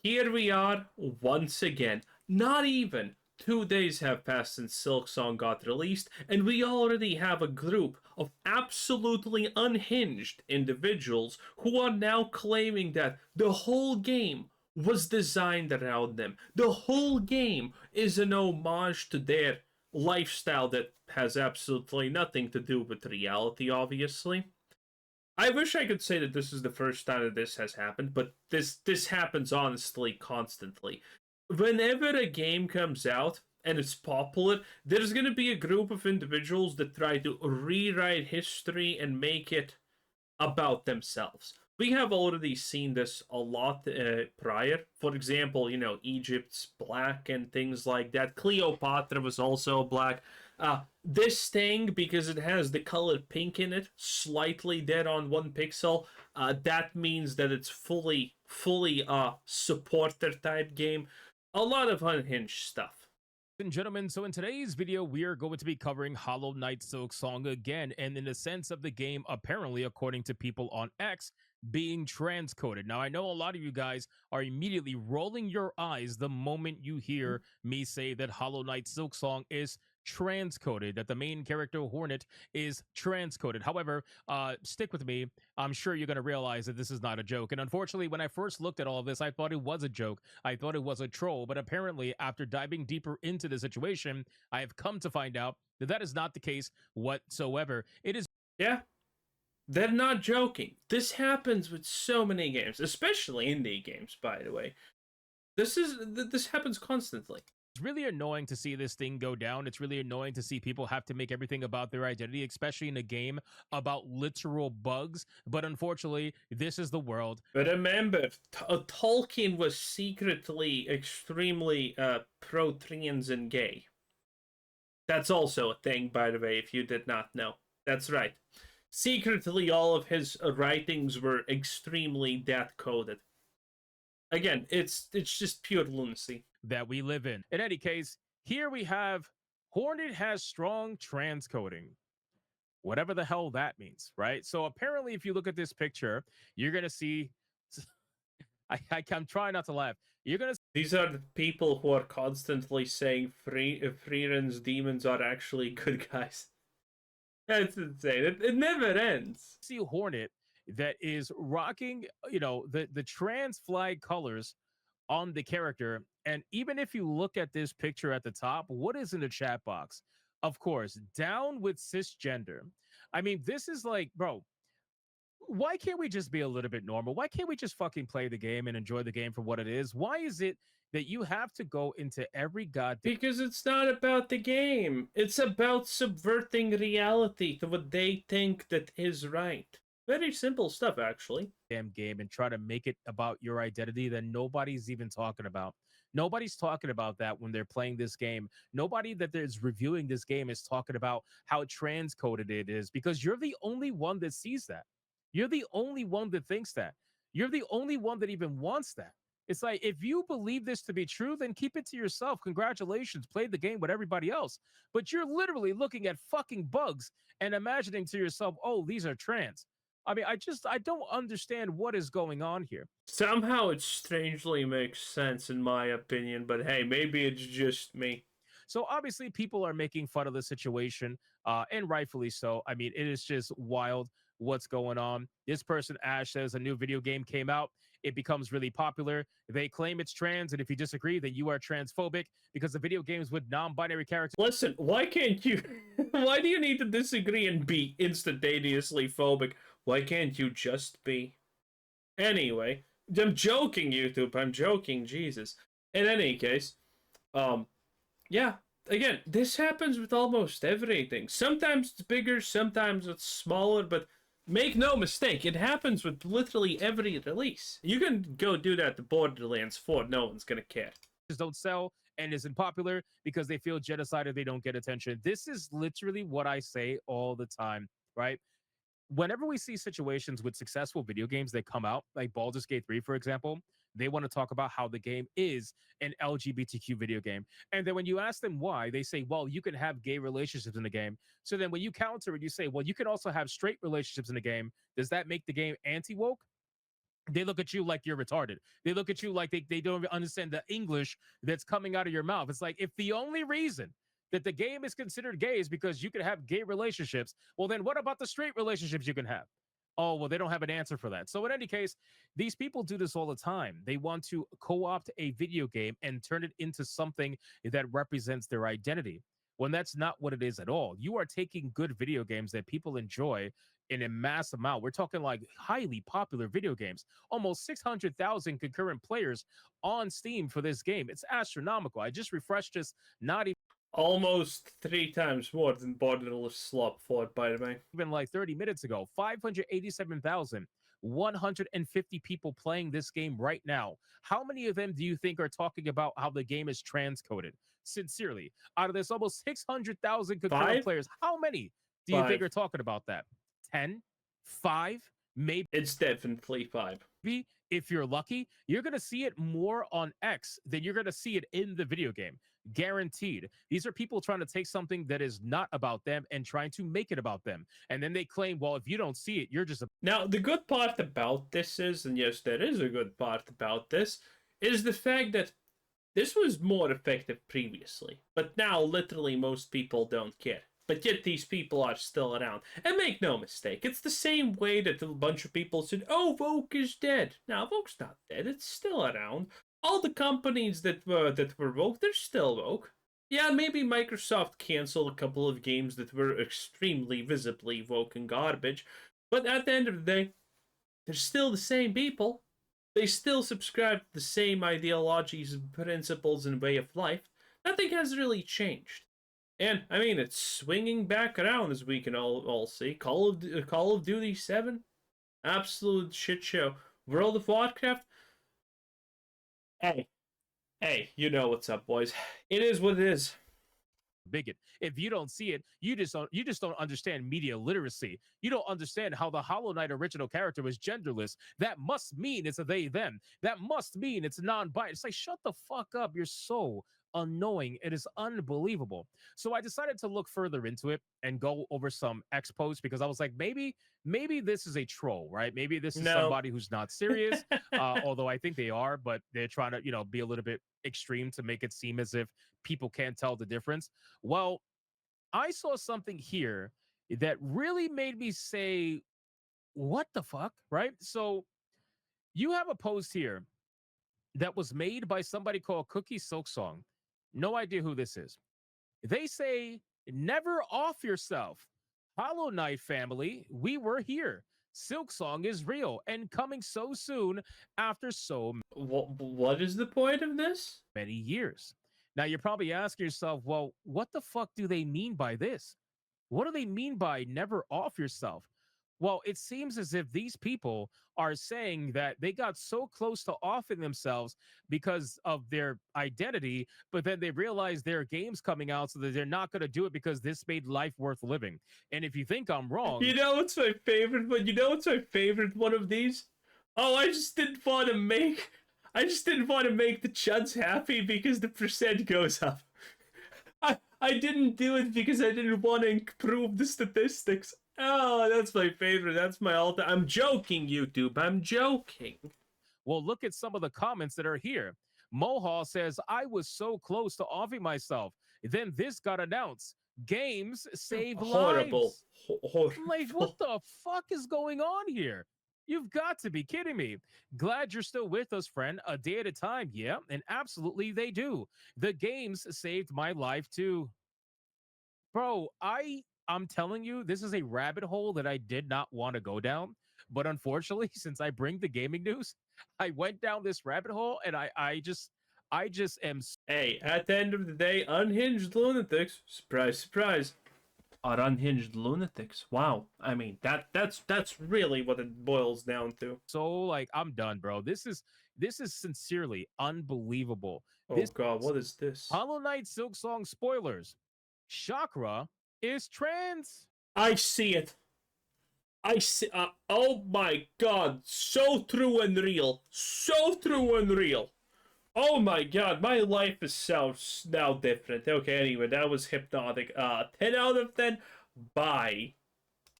Here we are once again. Not even 2 days have passed since Silksong got released, and we already have a group of absolutely unhinged individuals who are now claiming that the whole game was designed around them. The whole game is an homage to their lifestyle that has absolutely nothing to do with reality, obviously. I wish I could say that this is the first time that this has happened, but this happens honestly constantly. Whenever a game comes out and it's popular, there's going to be a group of individuals that try to rewrite history and make it about themselves. We have already seen this a lot prior. For example, Egypt's black and things like that. Cleopatra was also black. This thing, because it has the color pink in it, slightly dead on 1 pixel, that means that it's fully supporter type game. A lot of unhinged stuff. And gentlemen, so in today's video, we are going to be covering Hollow Knight Silksong again, and in the sense of the game, apparently, according to people on X, being transcoded. Now, I know a lot of you guys are immediately rolling your eyes the moment you hear me say that Hollow Knight Silksong is transcoded, that the main character Hornet is transcoded. However, stick with me. I'm sure you're going to realize that this is not a joke. And unfortunately, when I first looked at all of this, I thought it was a joke. I thought it was a troll. But apparently, after diving deeper into the situation, I have come to find out that that is not the case whatsoever. It is. Yeah, they're not joking. This happens with so many games, especially indie games, by the way. This happens constantly. It's really annoying to see this thing go down. It's really annoying to see people have to make everything about their identity, especially in a game about literal bugs. But unfortunately, this is the world. But remember, Tolkien was secretly extremely pro-trans and gay. That's also a thing, by the way, if you did not know. That's right. Secretly, all of his writings were extremely that-coded. Again, it's just pure lunacy that we live in. In any case, here we have Hornet has strong transcoding. Whatever the hell that means, right? So apparently, if you look at this picture, you're going to see... I'm trying not to laugh. You're going to... These are the people who are constantly saying Freeren's demons are actually good guys. That's insane. It never ends. See Hornet that is rocking, the trans flag colors on the character. And even if you look at this picture at the top, what is in the chat box? Of course, down with cisgender. I mean, this is like, bro, why can't we just be a little bit normal? Why can't we just fucking play the game and enjoy the game for what it is? Why is it that you have to go into every goddamn... Because it's not about the game. It's about subverting reality to what they think that is right. Very simple stuff, actually. Damn game and try to make it about your identity that nobody's even talking about. Nobody's talking about that when they're playing this game. Nobody that is reviewing this game is talking about how transcoded it is, because you're the only one that sees that. You're the only one that thinks that. You're the only one that even wants that. It's like, if you believe this to be true, then keep it to yourself. Congratulations, play the game with everybody else. But you're literally looking at fucking bugs and imagining to yourself, oh, these are trans. I mean, I don't understand what is going on here. Somehow it strangely makes sense in my opinion, but hey, maybe it's just me. So obviously people are making fun of the situation, and rightfully so. I mean, it is just wild what's going on. This person, Ash, says a new video game came out. It becomes really popular. They claim it's trans, and if you disagree, then you are transphobic because the video games with non-binary characters... Listen, why can't you... why do you need to disagree and be instantaneously phobic? Why can't you just be? Anyway, I'm joking, YouTube. I'm joking, Jesus. In any case, yeah, again, this happens with almost everything. Sometimes it's bigger, sometimes it's smaller, but make no mistake, it happens with literally every release. You can go do that to Borderlands 4, no one's gonna care. Don't sell and isn't popular because they feel genocided, they don't get attention. This is literally what I say all the time, right? Whenever we see situations with successful video games that come out, like Baldur's Gate 3, for example, they want to talk about how the game is an LGBTQ video game. And then when you ask them why, they say, well, you can have gay relationships in the game. So then when you counter it, you say, well, you can also have straight relationships in the game. Does that make the game anti-woke? they look at you like you're retarded. They look at you like they don't even understand the English that's coming out of your mouth. It's like, if the only reason that the game is considered gay is because you can have gay relationships, well, then what about the straight relationships you can have? Oh, well, they don't have an answer for that. So in any case, these people do this all the time. They want to co-opt a video game and turn it into something that represents their identity, when that's not what it is at all. You are taking good video games that people enjoy in a mass amount. We're talking like highly popular video games, almost 600,000 concurrent players on Steam for this game. It's astronomical. I just refreshed this not Almost 3 times more than Borderless Slop fought, by the way. even like 30 minutes ago. 587,150 people playing this game right now. How many of them do you think are talking about how the game is transcoded? Sincerely, out of this almost 600,000 concurrent Five? players, how many do you think Five. are talking about that? 10? 5? Maybe It's definitely 5. if you're lucky, you're going to see it more on X than you're going to see it in the video game. Guaranteed. These are people trying to take something that is not about them and trying to make it about them. And then they claim, well, if you don't see it, you're just a. Now, the good part about this is, and yes, there is a good part about this, is the fact that this was more effective previously. But now, literally, most people don't care. But yet these people are still around. And make no mistake, it's the same way that a bunch of people said, oh, Vogue is dead. Now, Vogue's not dead, it's still around. All the companies that were Vogue, they're still Vogue. Yeah, maybe Microsoft canceled a couple of games that were extremely visibly Vogue and garbage, but at the end of the day, they're still the same people. They still subscribe to the same ideologies, principles, and way of life. Nothing has really changed. And, I mean, it's swinging back around, as we can all see. Call of Duty 7? Absolute shit show. World of Warcraft? Hey, you know what's up, boys. It is what it is. Bigot. If you don't see it, you just don't understand media literacy. You don't understand how the Hollow Knight original character was genderless. That must mean it's a they them. That must mean it's non-binary. It's like, shut the fuck up. You're so annoying. It is unbelievable. So I decided to look further into it and go over some X posts, because I was like, maybe this is a troll, right? Maybe this is somebody who's not serious. Although I think they are, but they're trying to, be a little bit extreme to make it seem as if people can't tell the difference. Well, I saw something here that really made me say, what the fuck, right? So you have a post here that was made by somebody called Cookie Silksong. No idea who this is. They say, never off yourself. Hollow Knight family, we were here. Silksong is real and coming so soon after so What is the point of this? many years. Now, you're probably asking yourself, well, what the fuck do they mean by this? What do they mean by never off yourself? Well, it seems as if these people are saying that they got so close to offing themselves because of their identity, but then they realize there are games coming out, so that they're not going to do it because this made life worth living. And if you think I'm wrong, You know what's my favorite one? You know what's my favorite one of these? Oh, I just didn't want to make the chuds happy because the percent goes up. I didn't do it because I didn't want to improve the statistics. Oh, that's my favorite. That's my all-time. I'm joking, YouTube. I'm joking. well, look at some of the comments that are here. Mohal says, I was so close to offing myself. Then this got announced. Games save Horrible. lives. Horrible. Like, what the fuck is going on here? You've got to be kidding me. Glad you're still with us, friend. A day at a time. Yeah, and absolutely they do. The games saved my life too. Bro, I'm telling you, this is a rabbit hole that I did not want to go down. But unfortunately, since I bring the gaming news, I went down this rabbit hole, and I just am. Hey, at the end of the day, unhinged lunatics, surprise, surprise, are unhinged lunatics. Wow. I mean, that's really what it boils down to. So, like, I'm done, bro. This is sincerely unbelievable. Oh This god, what is this? Hollow Knight Silksong spoilers. Chakra is trans. I see it. I see. Oh my god, so true and real. So true and real. Oh my god, my life is so now different. Okay, anyway, that was hypnotic. 10 out of 10. Bye.